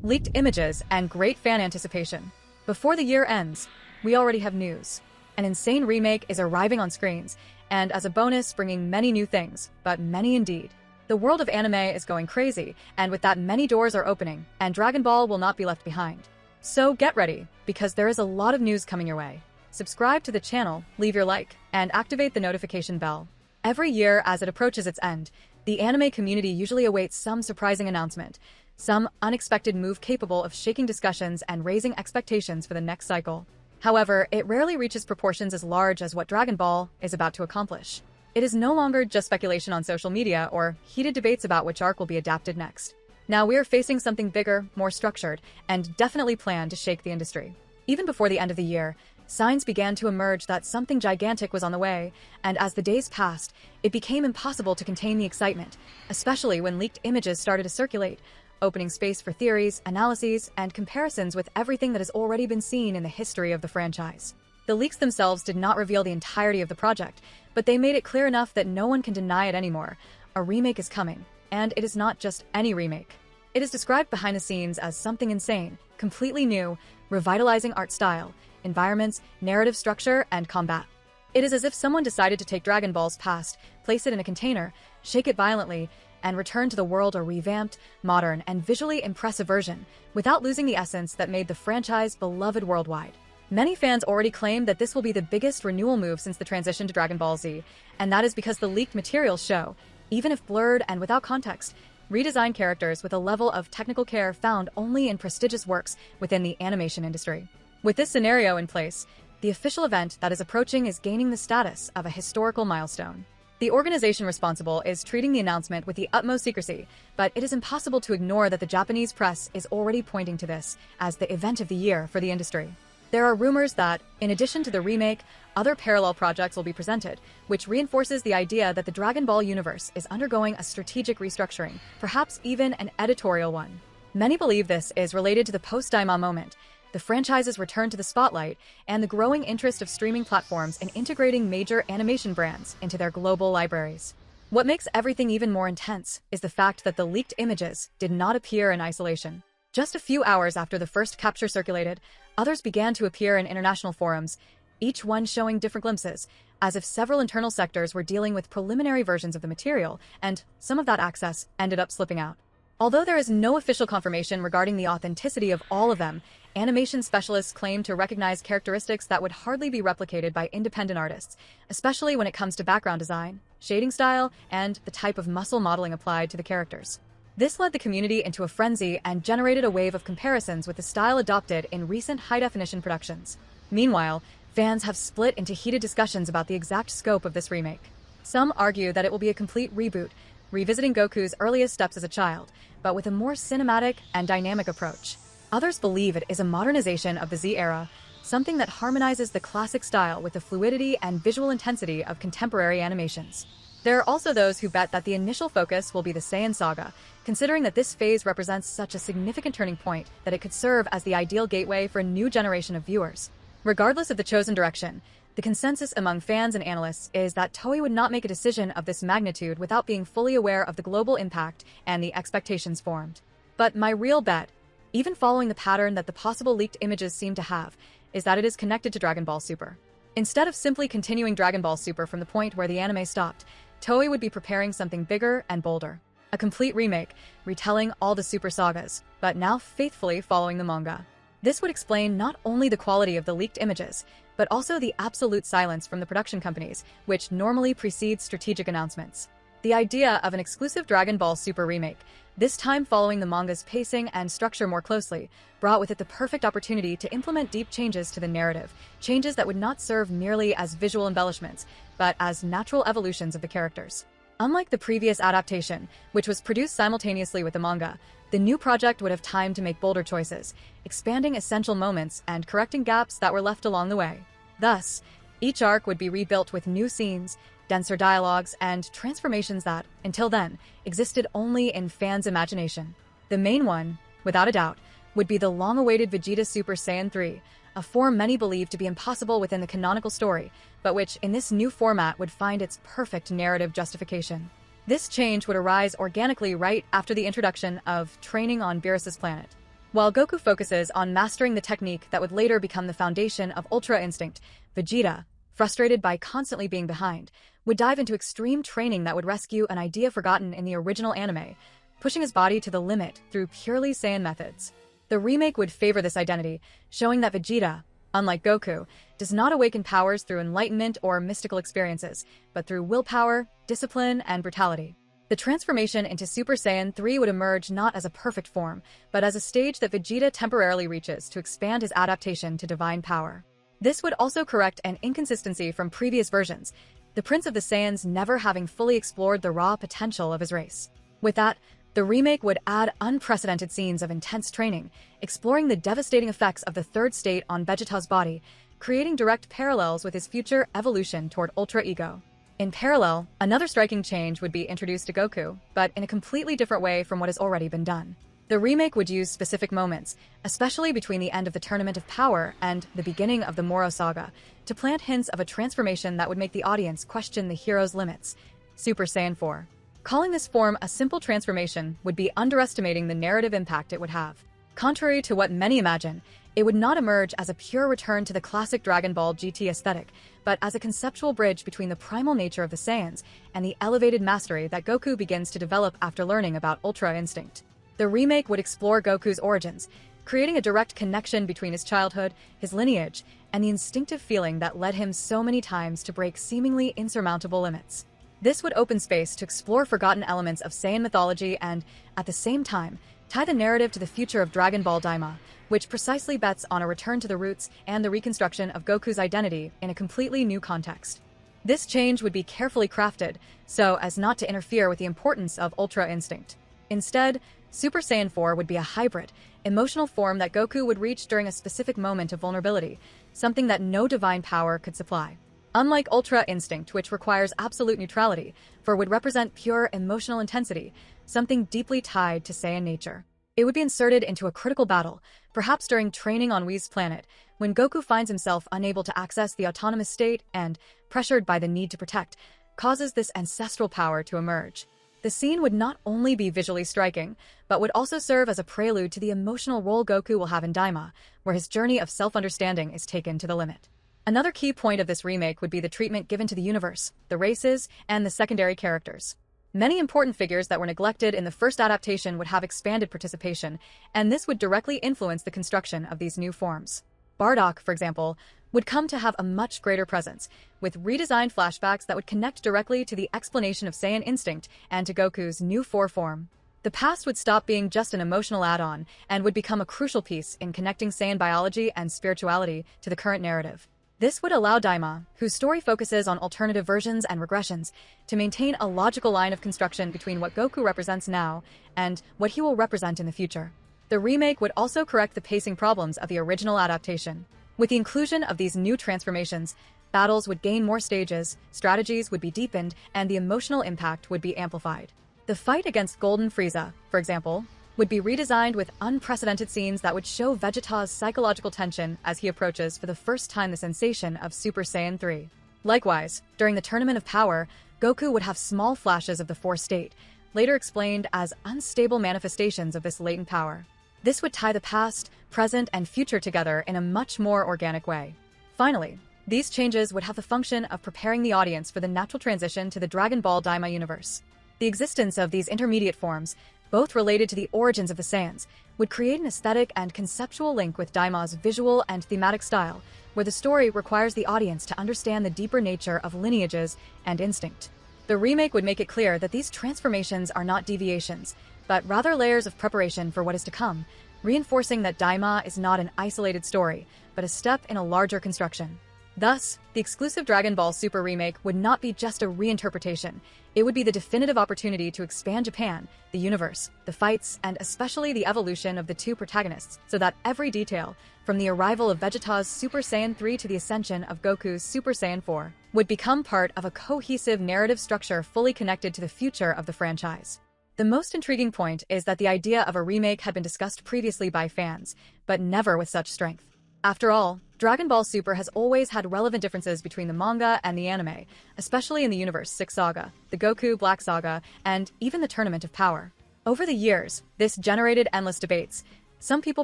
leaked images, and great fan anticipation. Before the year ends, we already have news. An insane remake is arriving on screens, and as a bonus, bringing many new things, but many indeed. The world of anime is going crazy, and with that many doors are opening, and Dragon Ball will not be left behind. So get ready, because there is a lot of news coming your way. Subscribe to the channel, leave your like, and activate the notification bell. Every year, as it approaches its end, the anime community usually awaits some surprising announcement, some unexpected move capable of shaking discussions and raising expectations for the next cycle. However, it rarely reaches proportions as large as what Dragon Ball is about to accomplish. It is no longer just speculation on social media or heated debates about which arc will be adapted next. Now we are facing something bigger, more structured, and definitely planned to shake the industry. Even before the end of the year, signs began to emerge that something gigantic was on the way, and as the days passed, it became impossible to contain the excitement, especially when leaked images started to circulate, opening space for theories, analyses, and comparisons with everything that has already been seen in the history of the franchise. The leaks themselves did not reveal the entirety of the project, but they made it clear enough that no one can deny it anymore. A remake is coming, and it is not just any remake. It is described behind the scenes as something insane, completely new, revitalizing art style, environments, narrative structure, and combat. It is as if someone decided to take Dragon Ball's past, place it in a container, shake it violently, and return to the world a revamped, modern, and visually impressive version, without losing the essence that made the franchise beloved worldwide. Many fans already claim that this will be the biggest renewal move since the transition to Dragon Ball Z, and that is because the leaked materials show, even if blurred and without context, redesigned characters with a level of technical care found only in prestigious works within the animation industry. With this scenario in place, the official event that is approaching is gaining the status of a historical milestone. The organization responsible is treating the announcement with the utmost secrecy, but it is impossible to ignore that the Japanese press is already pointing to this as the event of the year for the industry. There are rumors that, in addition to the remake, other parallel projects will be presented, which reinforces the idea that the Dragon Ball universe is undergoing a strategic restructuring, perhaps even an editorial one. Many believe this is related to the post-Daima moment, the franchise's return to the spotlight, and the growing interest of streaming platforms in integrating major animation brands into their global libraries. What makes everything even more intense is the fact that the leaked images did not appear in isolation. Just a few hours after the first capture circulated, others began to appear in international forums, each one showing different glimpses, as if several internal sectors were dealing with preliminary versions of the material, and some of that access ended up slipping out. Although there is no official confirmation regarding the authenticity of all of them, animation specialists claim to recognize characteristics that would hardly be replicated by independent artists, especially when it comes to background design, shading style, and the type of muscle modeling applied to the characters. This led the community into a frenzy and generated a wave of comparisons with the style adopted in recent high-definition productions. Meanwhile, fans have split into heated discussions about the exact scope of this remake. Some argue that it will be a complete reboot, revisiting Goku's earliest steps as a child, but with a more cinematic and dynamic approach. Others believe it is a modernization of the Z era, something that harmonizes the classic style with the fluidity and visual intensity of contemporary animations. There are also those who bet that the initial focus will be the Saiyan saga, considering that this phase represents such a significant turning point that it could serve as the ideal gateway for a new generation of viewers. Regardless of the chosen direction, the consensus among fans and analysts is that Toei would not make a decision of this magnitude without being fully aware of the global impact and the expectations formed. But my real bet, even following the pattern that the possible leaked images seem to have, is that it is connected to Dragon Ball Super. Instead of simply continuing Dragon Ball Super from the point where the anime stopped, Toei would be preparing something bigger and bolder. A complete remake, retelling all the Super sagas, but now faithfully following the manga. This would explain not only the quality of the leaked images, but also the absolute silence from the production companies, which normally precedes strategic announcements. The idea of an exclusive Dragon Ball Super remake, this time following the manga's pacing and structure more closely, brought with it the perfect opportunity to implement deep changes to the narrative, changes that would not serve merely as visual embellishments, but as natural evolutions of the characters. Unlike the previous adaptation, which was produced simultaneously with the manga, the new project would have time to make bolder choices, expanding essential moments and correcting gaps that were left along the way. Thus, each arc would be rebuilt with new scenes, denser dialogues, and transformations that, until then, existed only in fans' imagination. The main one, without a doubt, would be the long-awaited Vegeta Super Saiyan 3, a form many believe to be impossible within the canonical story, but which, in this new format, would find its perfect narrative justification. This change would arise organically right after the introduction of training on Beerus's planet. While Goku focuses on mastering the technique that would later become the foundation of Ultra Instinct, Vegeta, frustrated by constantly being behind, would dive into extreme training that would rescue an idea forgotten in the original anime, pushing his body to the limit through purely Saiyan methods. The remake would favor this identity, showing that Vegeta, unlike Goku, does not awaken powers through enlightenment or mystical experiences, but through willpower, discipline, and brutality. The transformation into Super Saiyan 3 would emerge not as a perfect form, but as a stage that Vegeta temporarily reaches to expand his adaptation to divine power. This would also correct an inconsistency from previous versions, the Prince of the Saiyans never having fully explored the raw potential of his race. With that, the remake would add unprecedented scenes of intense training, exploring the devastating effects of the third state on Vegeta's body, creating direct parallels with his future evolution toward Ultra Ego. In parallel, another striking change would be introduced to Goku, but in a completely different way from what has already been done. The remake would use specific moments, especially between the end of the Tournament of Power and the beginning of the Moro Saga, to plant hints of a transformation that would make the audience question the hero's limits. Super Saiyan 4. Calling this form a simple transformation would be underestimating the narrative impact it would have. Contrary to what many imagine, it would not emerge as a pure return to the classic Dragon Ball GT aesthetic, but as a conceptual bridge between the primal nature of the Saiyans and the elevated mastery that Goku begins to develop after learning about Ultra Instinct. The remake would explore Goku's origins, creating a direct connection between his childhood, his lineage, and the instinctive feeling that led him so many times to break seemingly insurmountable limits. This would open space to explore forgotten elements of Saiyan mythology and, at the same time, tie the narrative to the future of Dragon Ball Daima, which precisely bets on a return to the roots and the reconstruction of Goku's identity in a completely new context. This change would be carefully crafted, so as not to interfere with the importance of Ultra Instinct. Instead, Super Saiyan 4 would be a hybrid, emotional form that Goku would reach during a specific moment of vulnerability, something that no divine power could supply. Unlike Ultra Instinct, which requires absolute neutrality, 4 would represent pure emotional intensity, something deeply tied to Saiyan nature. It would be inserted into a critical battle, perhaps during training on Whis' planet, when Goku finds himself unable to access the autonomous state and, pressured by the need to protect, causes this ancestral power to emerge. The scene would not only be visually striking, but would also serve as a prelude to the emotional role Goku will have in Daima, where his journey of self-understanding is taken to the limit. Another key point of this remake would be the treatment given to the universe, the races, and the secondary characters. Many important figures that were neglected in the first adaptation would have expanded participation, and this would directly influence the construction of these new forms. Bardock, for example, would come to have a much greater presence, with redesigned flashbacks that would connect directly to the explanation of Saiyan instinct and to Goku's new 4 form. The past would stop being just an emotional add-on and would become a crucial piece in connecting Saiyan biology and spirituality to the current narrative. This would allow Daima, whose story focuses on alternative versions and regressions, to maintain a logical line of construction between what Goku represents now and what he will represent in the future. The remake would also correct the pacing problems of the original adaptation. With the inclusion of these new transformations, battles would gain more stages, strategies would be deepened, and the emotional impact would be amplified. The fight against Golden Frieza, for example, would be redesigned with unprecedented scenes that would show Vegeta's psychological tension as he approaches for the first time the sensation of Super Saiyan 3. Likewise, during the Tournament of Power, Goku would have small flashes of the 4 state, later explained as unstable manifestations of this latent power. This would tie the past, present, and future together in a much more organic way. Finally, these changes would have the function of preparing the audience for the natural transition to the Dragon Ball Daima universe. The existence of these intermediate forms, both related to the origins of the Saiyans, would create an aesthetic and conceptual link with Daima's visual and thematic style, where the story requires the audience to understand the deeper nature of lineages and instinct. The remake would make it clear that these transformations are not deviations, but rather layers of preparation for what is to come, reinforcing that Daima is not an isolated story, but a step in a larger construction. Thus, the exclusive Dragon Ball Super remake would not be just a reinterpretation. It would be the definitive opportunity to expand Japan, the universe, the fights, and especially the evolution of the 2 protagonists, so that every detail, from the arrival of Vegeta's Super Saiyan 3 to the ascension of Goku's Super Saiyan 4, would become part of a cohesive narrative structure fully connected to the future of the franchise. The most intriguing point is that the idea of a remake had been discussed previously by fans, but never with such strength. After all, Dragon Ball Super has always had relevant differences between the manga and the anime, especially in the Universe 6 saga, the Goku Black Saga, and even the Tournament of Power. Over the years, this generated endless debates. Some people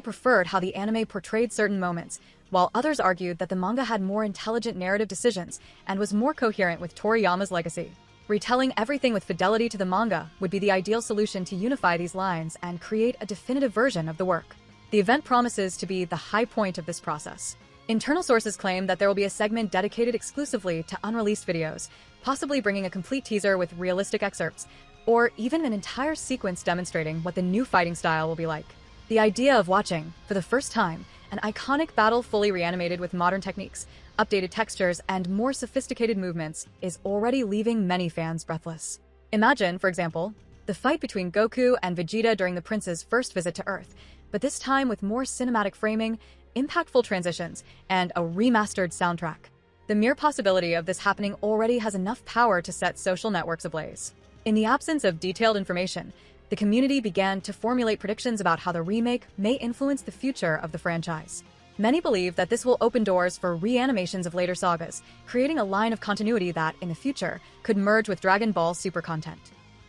preferred how the anime portrayed certain moments, while others argued that the manga had more intelligent narrative decisions and was more coherent with Toriyama's legacy. Retelling everything with fidelity to the manga would be the ideal solution to unify these lines and create a definitive version of the work. The event promises to be the high point of this process. Internal sources claim that there will be a segment dedicated exclusively to unreleased videos, possibly bringing a complete teaser with realistic excerpts, or even an entire sequence demonstrating what the new fighting style will be like. The idea of watching, for the first time, an iconic battle fully reanimated with modern techniques, updated textures, and more sophisticated movements is already leaving many fans breathless. Imagine, for example, the fight between Goku and Vegeta during the prince's first visit to Earth, but this time with more cinematic framing, impactful transitions, and a remastered soundtrack. The mere possibility of this happening already has enough power to set social networks ablaze. In the absence of detailed information, the community began to formulate predictions about how the remake may influence the future of the franchise. Many believe that this will open doors for reanimations of later sagas, creating a line of continuity that, in the future, could merge with Dragon Ball Super content.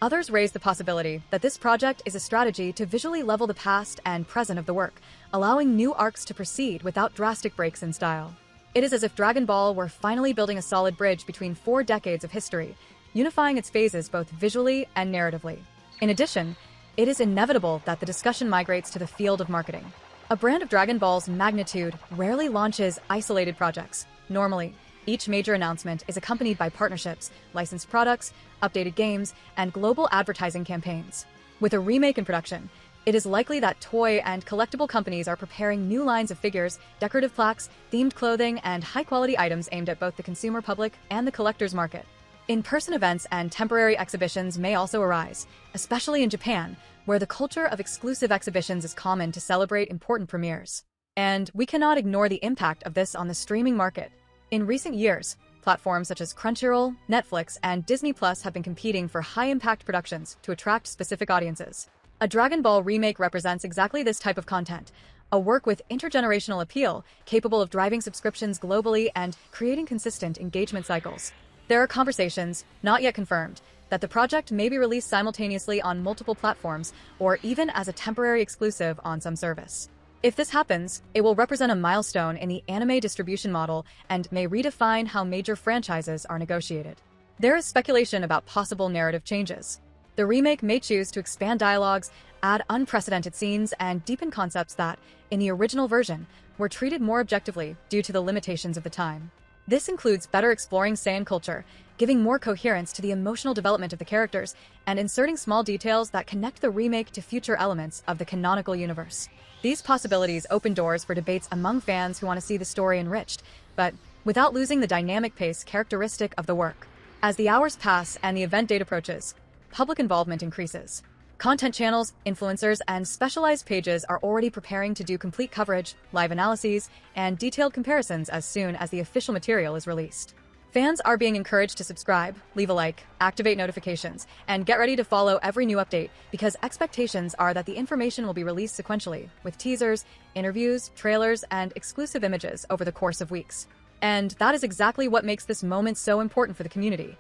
Others raise the possibility that this project is a strategy to visually level the past and present of the work, allowing new arcs to proceed without drastic breaks in style. It is as if Dragon Ball were finally building a solid bridge between 4 decades of history, unifying its phases both visually and narratively. In addition, it is inevitable that the discussion migrates to the field of marketing. A brand of Dragon Ball's magnitude rarely launches isolated projects. Normally, each major announcement is accompanied by partnerships, licensed products, updated games, and global advertising campaigns. With a remake in production, it is likely that toy and collectible companies are preparing new lines of figures, decorative plaques, themed clothing, and high-quality items aimed at both the consumer public and the collector's market. In-person events and temporary exhibitions may also arise, especially in Japan, where the culture of exclusive exhibitions is common to celebrate important premieres. And we cannot ignore the impact of this on the streaming market. In recent years, platforms such as Crunchyroll, Netflix, and Disney Plus have been competing for high-impact productions to attract specific audiences. A Dragon Ball remake represents exactly this type of content, a work with intergenerational appeal, capable of driving subscriptions globally and creating consistent engagement cycles. There are conversations, not yet confirmed, that the project may be released simultaneously on multiple platforms or even as a temporary exclusive on some service. If this happens, it will represent a milestone in the anime distribution model and may redefine how major franchises are negotiated. There is speculation about possible narrative changes. The remake may choose to expand dialogues, add unprecedented scenes, and deepen concepts that, in the original version, were treated more objectively due to the limitations of the time. This includes better exploring Saiyan culture, giving more coherence to the emotional development of the characters, and inserting small details that connect the remake to future elements of the canonical universe. These possibilities open doors for debates among fans who want to see the story enriched, but without losing the dynamic pace characteristic of the work. As the hours pass and the event date approaches, public involvement increases. Content channels, influencers, and specialized pages are already preparing to do complete coverage, live analyses, and detailed comparisons as soon as the official material is released. Fans are being encouraged to subscribe, leave a like, activate notifications, and get ready to follow every new update because expectations are that the information will be released sequentially, with teasers, interviews, trailers, and exclusive images over the course of weeks. And that is exactly what makes this moment so important for the community.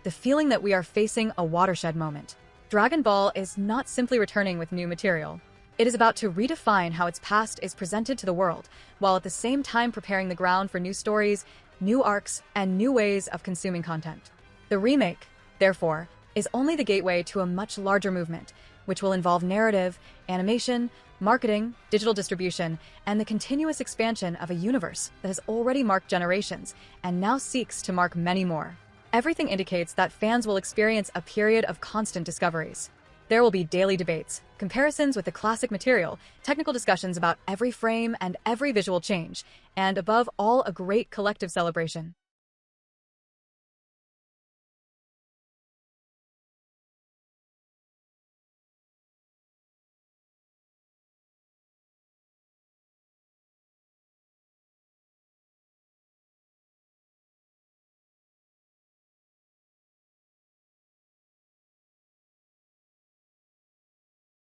The feeling that we are facing a watershed moment. Dragon Ball is not simply returning with new material. It is about to redefine how its past is presented to the world, while at the same time preparing the ground for new stories, new arcs, and new ways of consuming content. The remake, therefore, is only the gateway to a much larger movement, which will involve narrative, animation, marketing, digital distribution, and the continuous expansion of a universe that has already marked generations and now seeks to mark many more. Everything indicates that fans will experience a period of constant discoveries. There will be daily debates, comparisons with the classic material, technical discussions about every frame and every visual change, and above all, a great collective celebration.